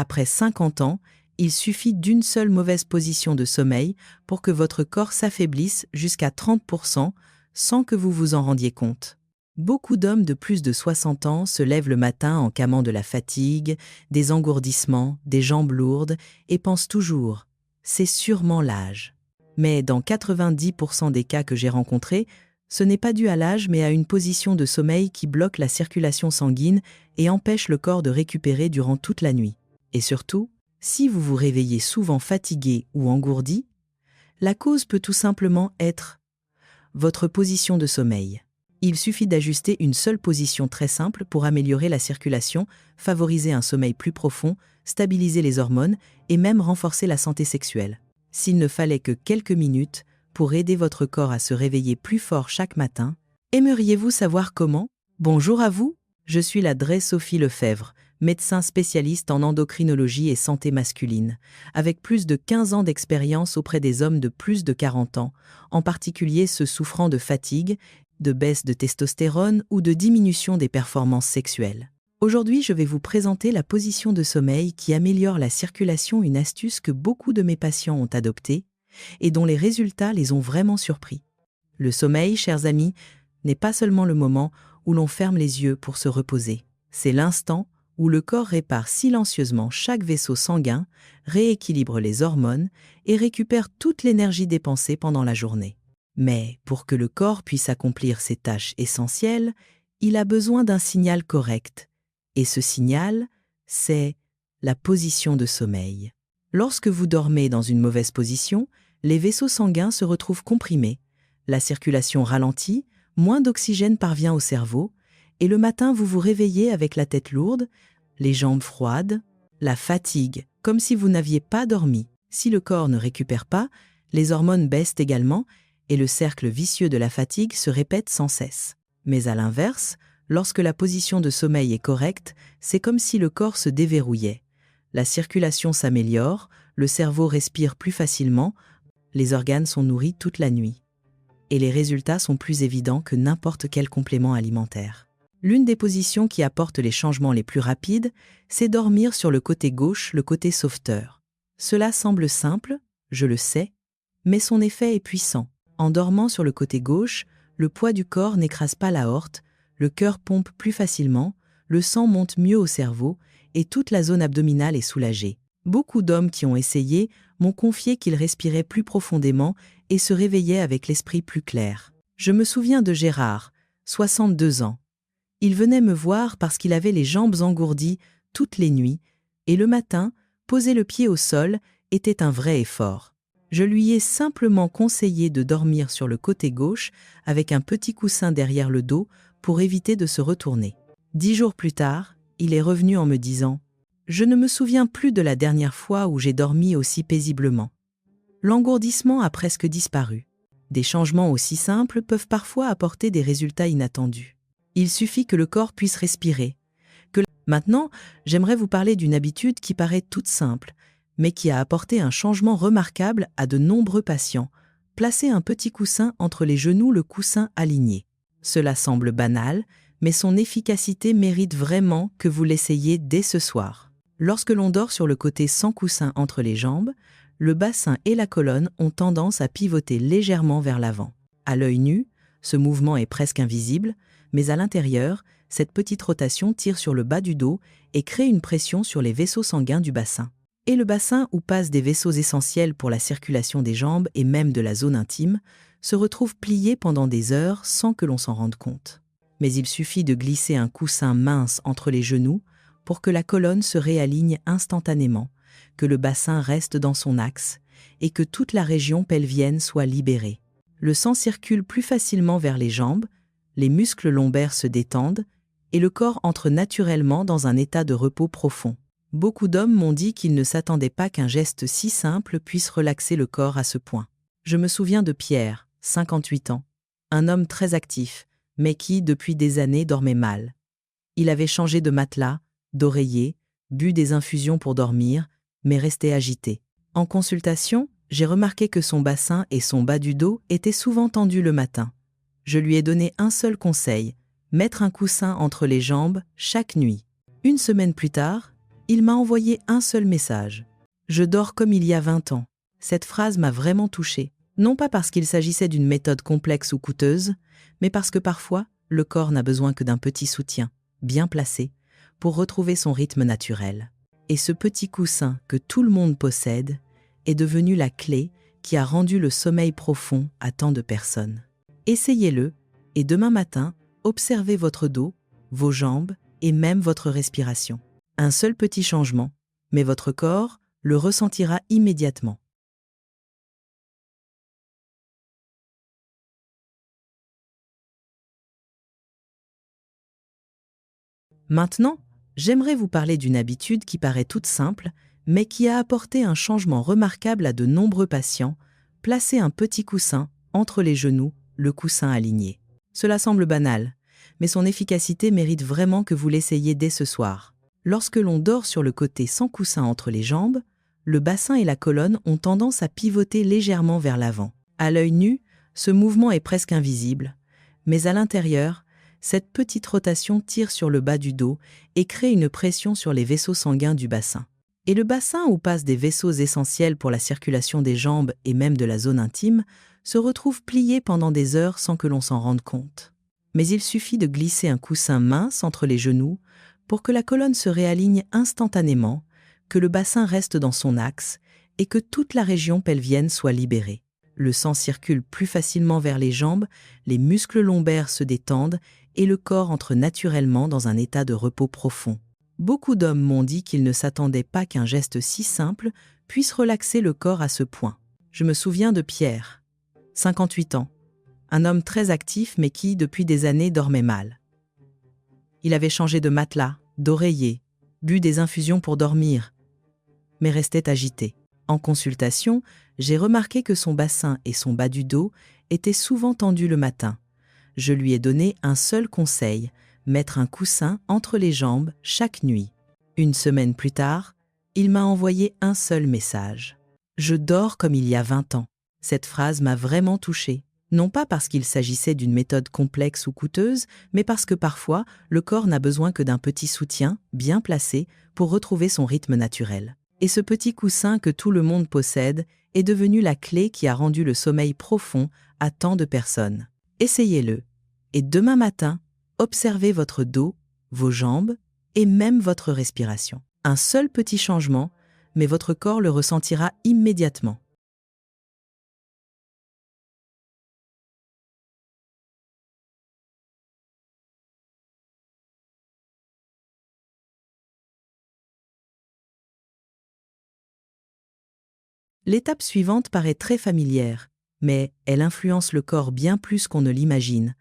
Après 50 ans, il suffit d'une seule mauvaise position de sommeil pour que votre corps s'affaiblisse jusqu'à 30% sans que vous vous en rendiez compte. Beaucoup d'hommes de plus de 60 ans se lèvent le matin en camant de la fatigue, des engourdissements, des jambes lourdes et pensent toujours « c'est sûrement l'âge ». Mais dans 90% des cas que j'ai rencontrés, ce n'est pas dû à l'âge mais à une position de sommeil qui bloque la circulation sanguine et empêche le corps de récupérer durant toute la nuit. Et surtout, si vous vous réveillez souvent fatigué ou engourdi, la cause peut tout simplement être votre position de sommeil. Il suffit d'ajuster une seule position très simple pour améliorer la circulation, favoriser un sommeil plus profond, stabiliser les hormones et même renforcer la santé sexuelle. S'il ne fallait que quelques minutes pour aider votre corps à se réveiller plus fort chaque matin, aimeriez-vous savoir comment? Bonjour à vous, je suis la Dre Sophie Lefebvre, médecin spécialiste en endocrinologie et santé masculine, avec plus de 15 ans d'expérience auprès des hommes de plus de 40 ans, en particulier ceux souffrant de fatigue, de baisse de testostérone ou de diminution des performances sexuelles. Aujourd'hui, je vais vous présenter la position de sommeil qui améliore la circulation, une astuce que beaucoup de mes patients ont adoptée et dont les résultats les ont vraiment surpris. Le sommeil, chers amis, n'est pas seulement le moment où l'on ferme les yeux pour se reposer. C'est l'instant où le corps répare silencieusement chaque vaisseau sanguin, rééquilibre les hormones et récupère toute l'énergie dépensée pendant la journée. Mais pour que le corps puisse accomplir ses tâches essentielles, il a besoin d'un signal correct. Et ce signal, c'est la position de sommeil. Lorsque vous dormez dans une mauvaise position, les vaisseaux sanguins se retrouvent comprimés, la circulation ralentit, moins d'oxygène parvient au cerveau, et le matin vous vous réveillez avec la tête lourde, les jambes froides, la fatigue, comme si vous n'aviez pas dormi. Si le corps ne récupère pas, les hormones baissent également, et le cercle vicieux de la fatigue se répète sans cesse. Mais à l'inverse, lorsque la position de sommeil est correcte, c'est comme si le corps se déverrouillait. La circulation s'améliore, le cerveau respire plus facilement, les organes sont nourris toute la nuit. Et les résultats sont plus évidents que n'importe quel complément alimentaire. L'une des positions qui apporte les changements les plus rapides, c'est dormir sur le côté gauche, le côté sauveteur. Cela semble simple, je le sais, mais son effet est puissant. En dormant sur le côté gauche, le poids du corps n'écrase pas l'aorte, le cœur pompe plus facilement, le sang monte mieux au cerveau et toute la zone abdominale est soulagée. Beaucoup d'hommes qui ont essayé m'ont confié qu'ils respiraient plus profondément et se réveillaient avec l'esprit plus clair. Je me souviens de Gérard, 62 ans. Il venait me voir parce qu'il avait les jambes engourdies toutes les nuits et le matin, poser le pied au sol était un vrai effort. Je lui ai simplement conseillé de dormir sur le côté gauche avec un petit coussin derrière le dos pour éviter de se retourner. 10 jours plus tard, il est revenu en me disant « Je ne me souviens plus de la dernière fois où j'ai dormi aussi paisiblement. L'engourdissement a presque disparu. Des changements aussi simples peuvent parfois apporter des résultats inattendus. Il suffit que le corps puisse respirer. Maintenant, j'aimerais vous parler d'une habitude qui paraît toute simple, mais qui a apporté un changement remarquable à de nombreux patients. Placer un petit coussin entre les genoux, le coussin aligné. Cela semble banal, mais son efficacité mérite vraiment que vous l'essayiez dès ce soir. Lorsque l'on dort sur le côté sans coussin entre les jambes, le bassin et la colonne ont tendance à pivoter légèrement vers l'avant. À l'œil nu, ce mouvement est presque invisible, mais à l'intérieur, cette petite rotation tire sur le bas du dos et crée une pression sur les vaisseaux sanguins du bassin. Et le bassin où passent des vaisseaux essentiels pour la circulation des jambes et même de la zone intime, se retrouve plié pendant des heures sans que l'on s'en rende compte. Mais il suffit de glisser un coussin mince entre les genoux pour que la colonne se réaligne instantanément, que le bassin reste dans son axe et que toute la région pelvienne soit libérée. Le sang circule plus facilement vers les jambes, les muscles lombaires se détendent et le corps entre naturellement dans un état de repos profond. Beaucoup d'hommes m'ont dit qu'ils ne s'attendaient pas qu'un geste si simple puisse relaxer le corps à ce point. Je me souviens de Pierre, 58 ans, un homme très actif, mais qui, depuis des années, dormait mal. Il avait changé de matelas, d'oreiller, bu des infusions pour dormir, mais restait agité. En consultation, j'ai remarqué que son bassin et son bas du dos étaient souvent tendus le matin. Je lui ai donné un seul conseil, mettre un coussin entre les jambes chaque nuit. Une semaine plus tard, Il m'a envoyé un seul message. Je dors comme il y a 20 ans. Cette phrase m'a vraiment touchée. Non pas parce qu'il s'agissait d'une méthode complexe ou coûteuse, mais parce que parfois, le corps n'a besoin que d'un petit soutien, bien placé, pour retrouver son rythme naturel. Et ce petit coussin que tout le monde possède est devenu la clé qui a rendu le sommeil profond à tant de personnes. Essayez-le, et demain matin, observez votre dos, vos jambes et même votre respiration. Un seul petit changement, mais votre corps le ressentira immédiatement. Maintenant, j'aimerais vous parler d'une habitude qui paraît toute simple, mais qui a apporté un changement remarquable à de nombreux patients, placer un petit coussin entre les genoux, le coussin aligné. Cela semble banal, mais son efficacité mérite vraiment que vous l'essayiez dès ce soir. Lorsque l'on dort sur le côté sans coussin entre les jambes, le bassin et la colonne ont tendance à pivoter légèrement vers l'avant. À l'œil nu, ce mouvement est presque invisible, mais à l'intérieur, cette petite rotation tire sur le bas du dos et crée une pression sur les vaisseaux sanguins du bassin. Et le bassin où passent des vaisseaux essentiels pour la circulation des jambes et même de la zone intime se retrouve plié pendant des heures sans que l'on s'en rende compte. Mais il suffit de glisser un coussin mince entre les genoux pour que la colonne se réaligne instantanément, que le bassin reste dans son axe et que toute la région pelvienne soit libérée. Le sang circule plus facilement vers les jambes, les muscles lombaires se détendent et le corps entre naturellement dans un état de repos profond. Beaucoup d'hommes m'ont dit qu'ils ne s'attendaient pas qu'un geste si simple puisse relaxer le corps à ce point. Je me souviens de Pierre, 58 ans, un homme très actif mais qui, depuis des années, dormait mal. Il avait changé de matelas, d'oreiller, bu des infusions pour dormir, mais restait agité. En consultation, j'ai remarqué que son bassin et son bas du dos étaient souvent tendus le matin. Je lui ai donné un seul conseil, mettre un coussin entre les jambes chaque nuit. Une semaine plus tard, il m'a envoyé un seul message. Je dors comme il y a 20 ans. Cette phrase m'a vraiment touchée. Non pas parce qu'il s'agissait d'une méthode complexe ou coûteuse, mais parce que parfois, le corps n'a besoin que d'un petit soutien, bien placé, pour retrouver son rythme naturel. Et ce petit coussin que tout le monde possède est devenu la clé qui a rendu le sommeil profond à tant de personnes. Essayez-le. Et demain matin, observez votre dos, vos jambes et même votre respiration. Un seul petit changement, mais votre corps le ressentira immédiatement. L'étape suivante paraît très familière, mais elle influence le corps bien plus qu'on ne l'imagine.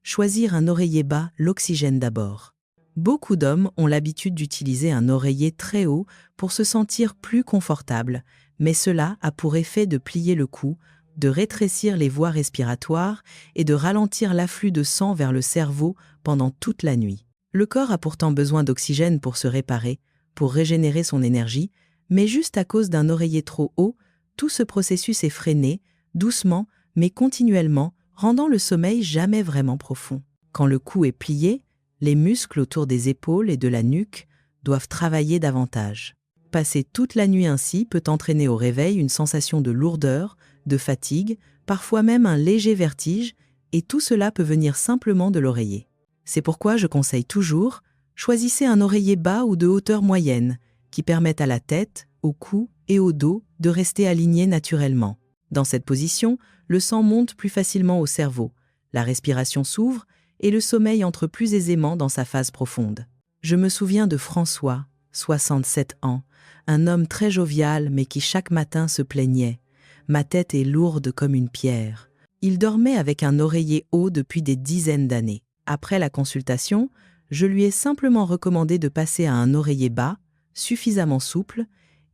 Choisir un oreiller bas l'oxygène d'abord. Beaucoup d'hommes ont l'habitude d'utiliser un oreiller très haut pour se sentir plus confortable, mais cela a pour effet de plier le cou, de rétrécir les voies respiratoires et de ralentir l'afflux de sang vers le cerveau pendant toute la nuit. Le corps a pourtant besoin d'oxygène pour se réparer, pour régénérer son énergie, mais juste à cause d'un oreiller trop haut, tout ce processus est freiné, doucement, mais continuellement, rendant le sommeil jamais vraiment profond. Quand le cou est plié, les muscles autour des épaules et de la nuque doivent travailler davantage. Passer toute la nuit ainsi peut entraîner au réveil une sensation de lourdeur, de fatigue, parfois même un léger vertige, et tout cela peut venir simplement de l'oreiller. C'est pourquoi je conseille toujours, choisissez un oreiller bas ou de hauteur moyenne, qui permettent à la tête, au cou et au dos de rester alignés naturellement. Dans cette position, le sang monte plus facilement au cerveau, la respiration s'ouvre et le sommeil entre plus aisément dans sa phase profonde. Je me souviens de François, 67 ans, un homme très jovial mais qui chaque matin se plaignait. Ma tête est lourde comme une pierre. Il dormait avec un oreiller haut depuis des dizaines d'années. Après la consultation, je lui ai simplement recommandé de passer à un oreiller bas, suffisamment souple,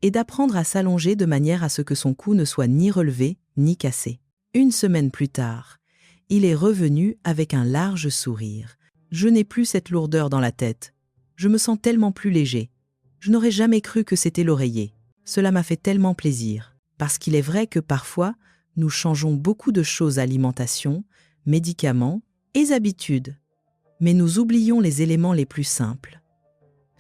et d'apprendre à s'allonger de manière à ce que son cou ne soit ni relevé ni cassé. Une semaine plus tard, il est revenu avec un large sourire. Je n'ai plus cette lourdeur dans la tête. Je me sens tellement plus léger. Je n'aurais jamais cru que c'était l'oreiller. Cela m'a fait tellement plaisir. Parce qu'il est vrai que parfois, nous changeons beaucoup de choses, alimentation, médicaments et habitudes. Mais nous oublions les éléments les plus simples.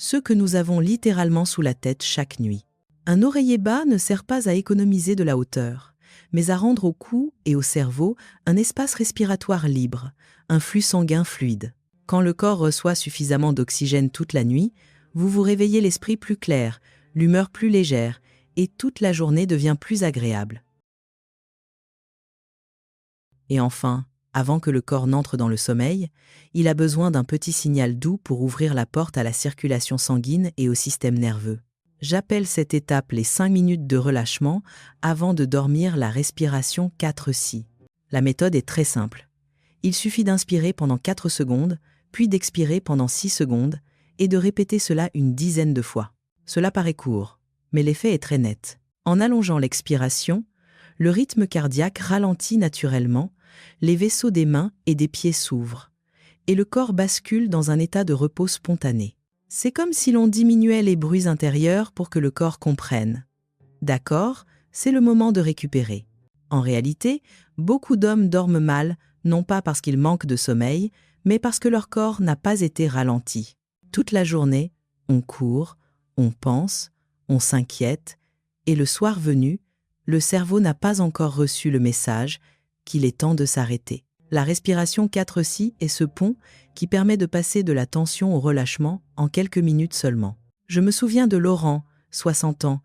ceux que nous avons littéralement sous la tête chaque nuit. Un oreiller bas ne sert pas à économiser de la hauteur, mais à rendre au cou et au cerveau un espace respiratoire libre, un flux sanguin fluide. Quand le corps reçoit suffisamment d'oxygène toute la nuit, vous vous réveillez l'esprit plus clair, l'humeur plus légère, et toute la journée devient plus agréable. Et enfin, avant que le corps n'entre dans le sommeil, il a besoin d'un petit signal doux pour ouvrir la porte à la circulation sanguine et au système nerveux. J'appelle cette étape les 5 minutes de relâchement avant de dormir, la respiration 4-6. La méthode est très simple. Il suffit d'inspirer pendant 4 secondes, puis d'expirer pendant 6 secondes, et de répéter cela une dizaine de fois. Cela paraît court, mais l'effet est très net. En allongeant l'expiration, le rythme cardiaque ralentit naturellement, les vaisseaux des mains et des pieds s'ouvrent, et le corps bascule dans un état de repos spontané. C'est comme si l'on diminuait les bruits intérieurs pour que le corps comprenne. D'accord, c'est le moment de récupérer. En réalité, beaucoup d'hommes dorment mal, non pas parce qu'ils manquent de sommeil, mais parce que leur corps n'a pas été ralenti. Toute la journée, on court, on pense, on s'inquiète, et le soir venu, le cerveau n'a pas encore reçu le message qu'il est temps de s'arrêter. La respiration 4-6 est ce pont qui permet de passer de la tension au relâchement en quelques minutes seulement. Je me souviens de Laurent, 60 ans,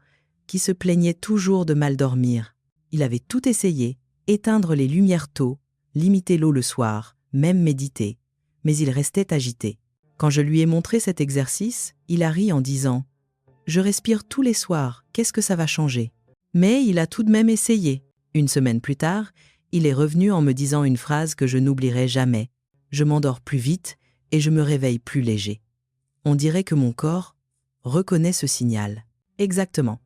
qui se plaignait toujours de mal dormir. Il avait tout essayé, éteindre les lumières tôt, limiter l'eau le soir, même méditer, mais il restait agité. Quand je lui ai montré cet exercice, il a ri en disant « Je respire tous les soirs, qu'est-ce que ça va changer ?» Mais il a tout de même essayé. Une semaine plus tard, il est revenu en me disant une phrase que je n'oublierai jamais. Je m'endors plus vite et je me réveille plus léger. On dirait que mon corps reconnaît ce signal. Exactement.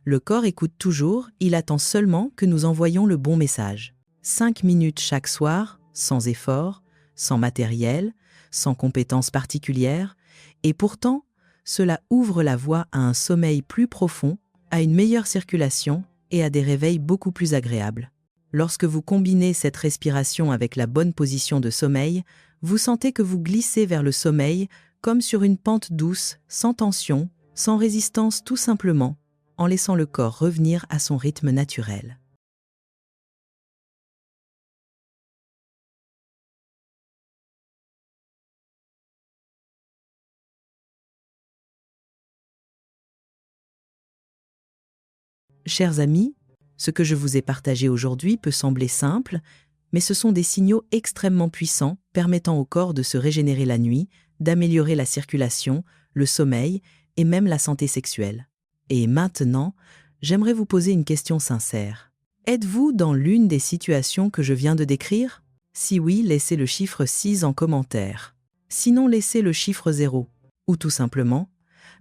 Le corps écoute toujours, il attend seulement que nous envoyions le bon message. 5 minutes chaque soir, sans effort, sans matériel, sans compétences particulières, et pourtant, cela ouvre la voie à un sommeil plus profond, à une meilleure circulation et à des réveils beaucoup plus agréables. Lorsque vous combinez cette respiration avec la bonne position de sommeil, vous sentez que vous glissez vers le sommeil comme sur une pente douce, sans tension, sans résistance, tout simplement, en laissant le corps revenir à son rythme naturel. Chers amis, ce que je vous ai partagé aujourd'hui peut sembler simple, mais ce sont des signaux extrêmement puissants permettant au corps de se régénérer la nuit, d'améliorer la circulation, le sommeil et même la santé sexuelle. Et maintenant, j'aimerais vous poser une question sincère. Êtes-vous dans l'une des situations que je viens de décrire? Si oui, laissez le chiffre 6 en commentaire. Sinon, laissez le chiffre 0. Ou tout simplement,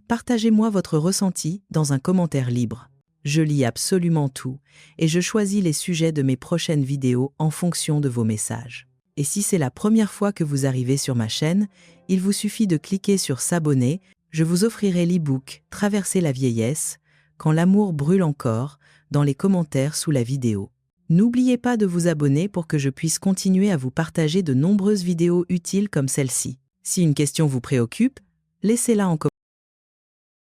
partagez-moi votre ressenti dans un commentaire libre. Je lis absolument tout et je choisis les sujets de mes prochaines vidéos en fonction de vos messages. Et si c'est la première fois que vous arrivez sur ma chaîne, il vous suffit de cliquer sur s'abonner. Je vous offrirai l'e-book Traverser la vieillesse, quand l'amour brûle encore, dans les commentaires sous la vidéo. N'oubliez pas de vous abonner pour que je puisse continuer à vous partager de nombreuses vidéos utiles comme celle-ci. Si une question vous préoccupe, laissez-la en commentaire.